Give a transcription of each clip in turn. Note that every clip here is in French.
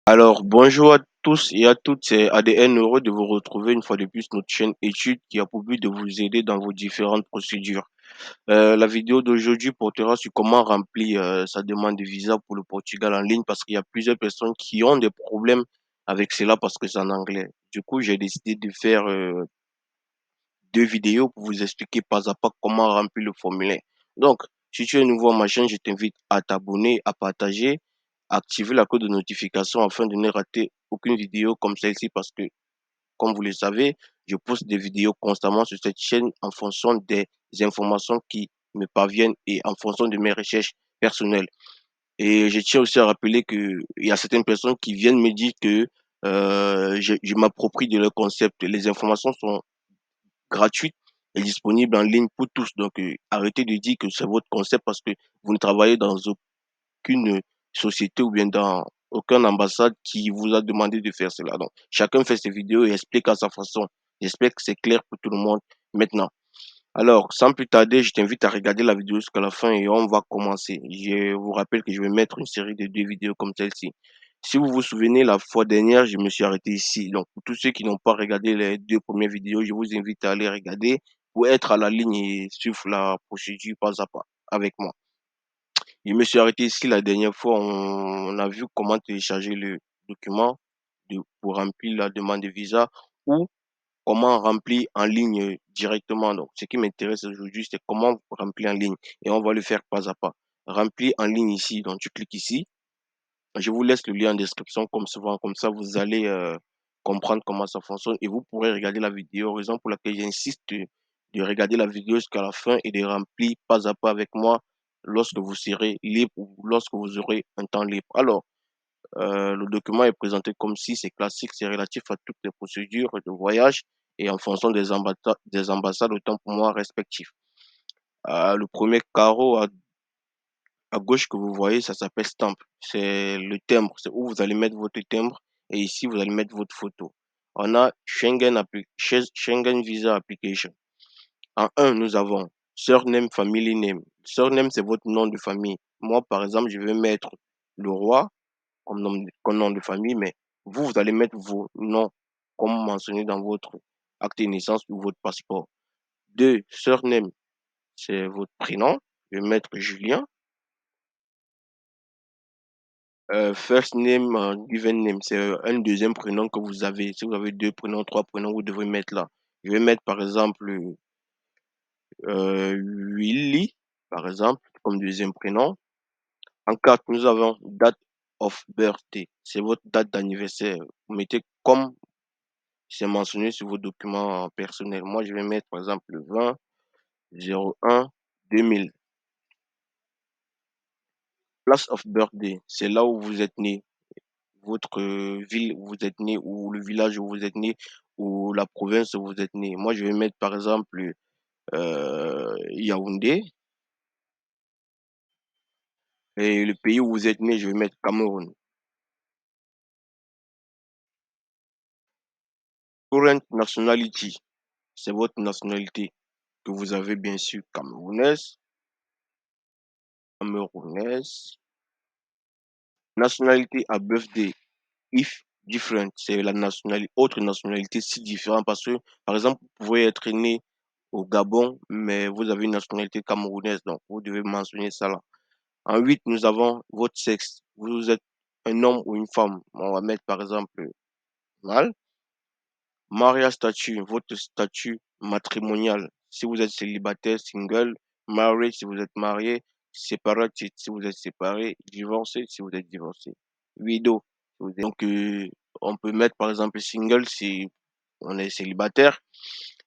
Alors, bonjour à tous et à toutes, c'est ADN, heureux de vous retrouver une fois de plus notre chaîne études qui a pour but de vous aider dans vos différentes procédures. La vidéo d'aujourd'hui portera sur comment remplir sa demande de visa pour le Portugal en ligne parce qu'il y a plusieurs personnes qui ont des problèmes avec cela parce que c'est en anglais. Du coup, j'ai décidé de faire deux vidéos pour vous expliquer pas à pas comment remplir le formulaire. Donc, si tu es nouveau à ma chaîne, je t'invite à t'abonner, à partager, à activer la cloche de notification afin de ne rater aucune vidéo comme celle-ci parce que, comme vous le savez, je poste des vidéos constamment sur cette chaîne en fonction des informations qui me parviennent et en fonction de mes recherches personnelles. Et je tiens aussi à rappeler que il y a certaines personnes qui viennent me dire que je m'approprie de leur concept. Les informations sont gratuite et disponible en ligne pour tous. Donc, arrêtez de dire que c'est votre concept parce que vous ne travaillez dans aucune société ou bien dans aucune ambassade qui vous a demandé de faire cela. Donc, chacun fait ses vidéos et explique à sa façon. J'espère que c'est clair pour tout le monde maintenant. Alors, sans plus tarder, je t'invite à regarder la vidéo jusqu'à la fin et on va commencer. Je vous rappelle que je vais mettre une série de deux vidéos comme celle-ci. Si vous vous souvenez, la fois dernière, je me suis arrêté ici. Donc, pour tous ceux qui n'ont pas regardé les deux premières vidéos, je vous invite à aller regarder pour être à la ligne et suivre la procédure pas à pas avec moi. Je me suis arrêté ici la dernière fois. On a vu comment télécharger le document pour remplir la demande de visa ou comment remplir en ligne directement. Donc, ce qui m'intéresse aujourd'hui, c'est comment remplir en ligne. Et on va le faire pas à pas. Remplir en ligne ici. Donc, tu cliques ici. Je vous laisse le lien en description comme souvent. Comme ça, vous allez comprendre comment ça fonctionne et vous pourrez regarder la vidéo. Raison pour laquelle j'insiste de regarder la vidéo jusqu'à la fin et de remplir pas à pas avec moi lorsque vous serez libre ou lorsque vous aurez un temps libre. Alors, le document est présenté comme si c'est classique, c'est relatif à toutes les procédures de voyage et en fonction des ambassades, autant pour moi respectifs. Le premier carreau à gauche que vous voyez, ça s'appelle stamp. C'est le timbre, c'est où vous allez mettre votre timbre et ici vous allez mettre votre photo. On a Schengen Visa Application. En un, nous avons surname, family name. Surname, c'est votre nom de famille. Moi, par exemple, je vais mettre le roi comme nom de famille, mais vous, vous allez mettre vos noms comme mentionné dans votre acte de naissance ou votre passeport. Deux, surname, c'est votre prénom. Je vais mettre Julien. First name, given name, c'est un deuxième prénom que vous avez. Si vous avez deux prénoms, trois prénoms, vous devez mettre là. Je vais mettre par exemple Willy, par exemple, comme deuxième prénom. En quatre, nous avons date of birthday. C'est votre date d'anniversaire. Vous mettez comme c'est mentionné sur vos documents personnels. Moi, je vais mettre par exemple le 20 01 2000. Place of birthday, c'est là où vous êtes né, votre ville où vous êtes né, ou le village où vous êtes né, ou la province où vous êtes né. Moi, je vais mettre par exemple Yaoundé, et le pays où vous êtes né, je vais mettre Cameroun. Current nationality, c'est votre nationalité que vous avez bien sûr camerounaise, camerounaise. Nationalité à birthday, if different, c'est la nationalité, autre nationalité si différente parce que, par exemple, vous pouvez être né au Gabon, mais vous avez une nationalité camerounaise, donc vous devez mentionner ça là. En 8, nous avons votre sexe. Vous êtes un homme ou une femme. On va mettre par exemple mâle. Mariage statut, votre statut matrimonial. Si vous êtes célibataire, single, married si vous êtes marié, separated si vous êtes séparé, divorcé si vous êtes divorcé. Widow. Donc, on peut mettre par exemple single si on est célibataire.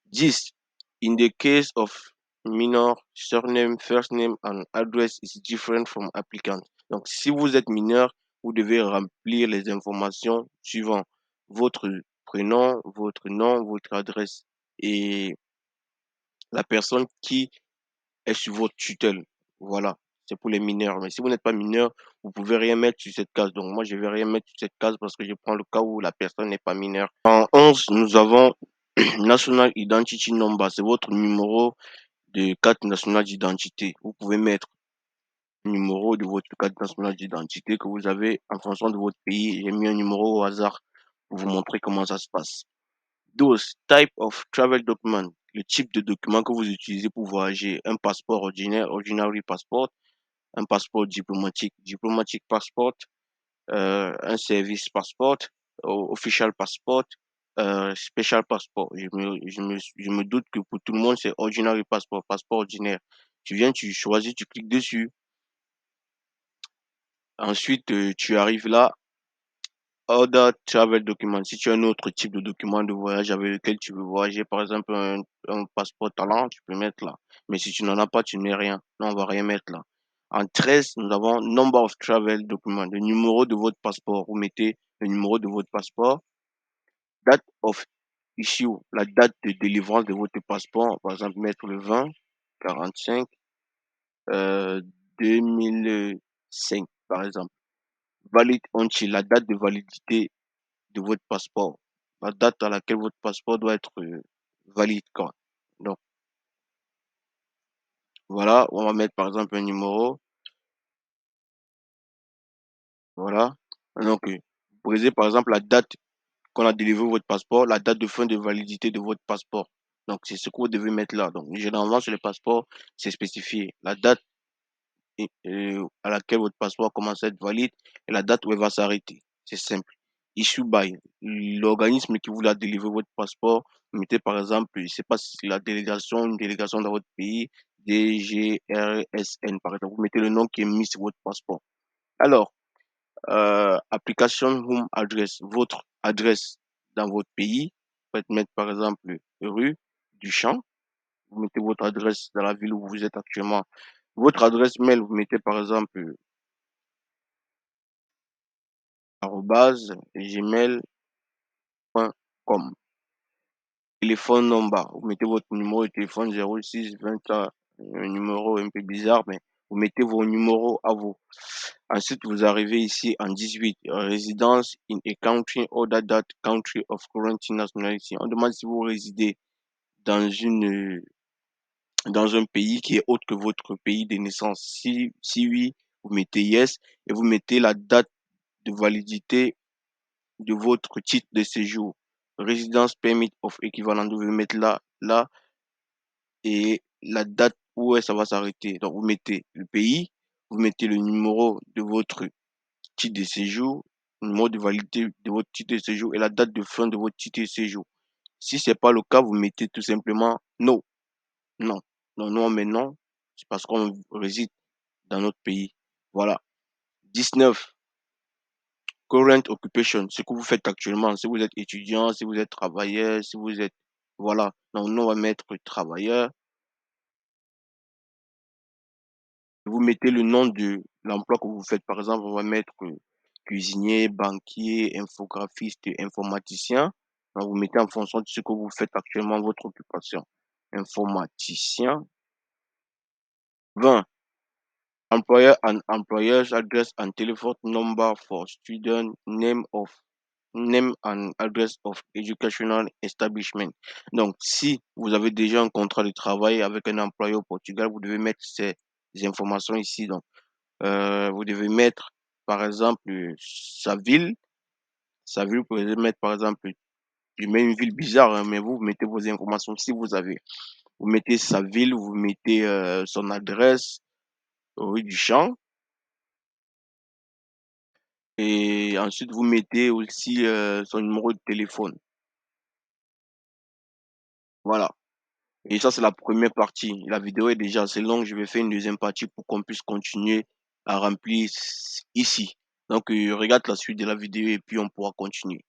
10. In the case of minor, surname, first name and address is different from applicant. Donc, si vous êtes mineur, vous devez remplir les informations suivantes. Votre prénom, votre nom, votre adresse et la personne qui est sur votre tutelle. Voilà, c'est pour les mineurs. Mais si vous n'êtes pas mineur, vous pouvez rien mettre sur cette case. Donc moi, je vais rien mettre sur cette case parce que je prends le cas où la personne n'est pas mineure. En 11, nous avons National Identity Number. C'est votre numéro de carte nationale d'identité. Vous pouvez mettre numéro de votre carte nationale d'identité que vous avez en fonction de votre pays. J'ai mis un numéro au hasard pour vous montrer comment ça se passe. 12. Type of travel document. Le type de document que vous utilisez pour voyager. Un passeport ordinaire, ordinary passport. Un passeport diplomatique, diplomatic passport. Un service passport, official passport, special passport. Je me doute que pour tout le monde, c'est ordinary passport, passeport ordinaire. Tu viens, tu choisis, tu cliques dessus. Ensuite, tu arrives là, other travel document. Si tu as un autre type de document de voyage avec lequel tu veux voyager, par exemple un passeport talent, tu peux mettre là. Mais si tu n'en as pas, tu ne mets rien. Non, on va rien mettre là. En 13, nous avons number of travel documents, le numéro de votre passeport. Vous mettez le numéro de votre passeport, date of issue, la date de délivrance de votre passeport, par exemple, mettre le 20, 45, euh, 2005, par exemple. Valid until, la date de validité de votre passeport, la date à laquelle votre passeport doit être valide, quoi. Donc, voilà, on va mettre par exemple un numéro, voilà. Donc, vous brisez par exemple la date qu'on a délivré votre passeport, la date de fin de validité de votre passeport. Donc, c'est ce que vous devez mettre là. Donc, généralement, sur les passeports, c'est spécifié. La date à laquelle votre passeport commence à être valide et la date où elle va s'arrêter. C'est simple. Issue by l'organisme qui vous a délivré votre passeport. Vous mettez par exemple, je ne sais pas si c'est la délégation, une délégation dans votre pays, DGRSN par exemple. Vous mettez le nom qui est mis sur votre passeport. Alors, application home address, votre adresse dans votre pays. Vous pouvez mettre par exemple rue Duchamp. Vous mettez votre adresse dans la ville où vous êtes actuellement. Votre adresse mail, vous mettez par exemple arobase gmail.com. Téléphone number, vous mettez votre numéro de téléphone 06 20, un numéro un peu bizarre, mais vous mettez vos numéros à vous. Ensuite, vous arrivez ici en 18, résidence in a country other that country of current nationality. On demande si vous résidez dans dans un pays qui est autre que votre pays de naissance. Si oui, vous mettez yes et vous mettez la date de validité de votre titre de séjour. Residence permit of équivalent, vous devez mettre là et la date où ça va s'arrêter. Donc, vous mettez le pays, vous mettez le numéro de votre titre de séjour, le numéro de validité de votre titre de séjour et la date de fin de votre titre de séjour. Si c'est pas le cas, vous mettez tout simplement non, non, non, non, mais non, c'est parce qu'on réside dans notre pays. Voilà. 19. Current occupation, ce que vous faites actuellement, si vous êtes étudiant, si vous êtes travailleur, si vous êtes, voilà. Donc, nous, on va mettre travailleur. Vous mettez le nom de l'emploi que vous faites. Par exemple, on va mettre cuisinier, banquier, infographiste et informaticien. Donc, vous mettez en fonction de ce que vous faites actuellement, votre occupation. Informaticien. 20. Employer and employer's address and telephone number for student, name and address of educational establishment. Donc, si vous avez déjà un contrat de travail avec un employeur au Portugal, vous devez mettre ces informations ici. Donc, vous devez mettre, par exemple, sa ville. Sa ville, vous pouvez mettre, par exemple, je mets une ville bizarre, hein, mais vous mettez vos informations si vous avez. Vous mettez sa ville, vous mettez son adresse, rue du Champ. Et ensuite, vous mettez aussi son numéro de téléphone. Voilà. Et ça, c'est la première partie. La vidéo est déjà assez longue. Je vais faire une deuxième partie pour qu'on puisse continuer à remplir ici. Donc, regarde la suite de la vidéo et puis on pourra continuer.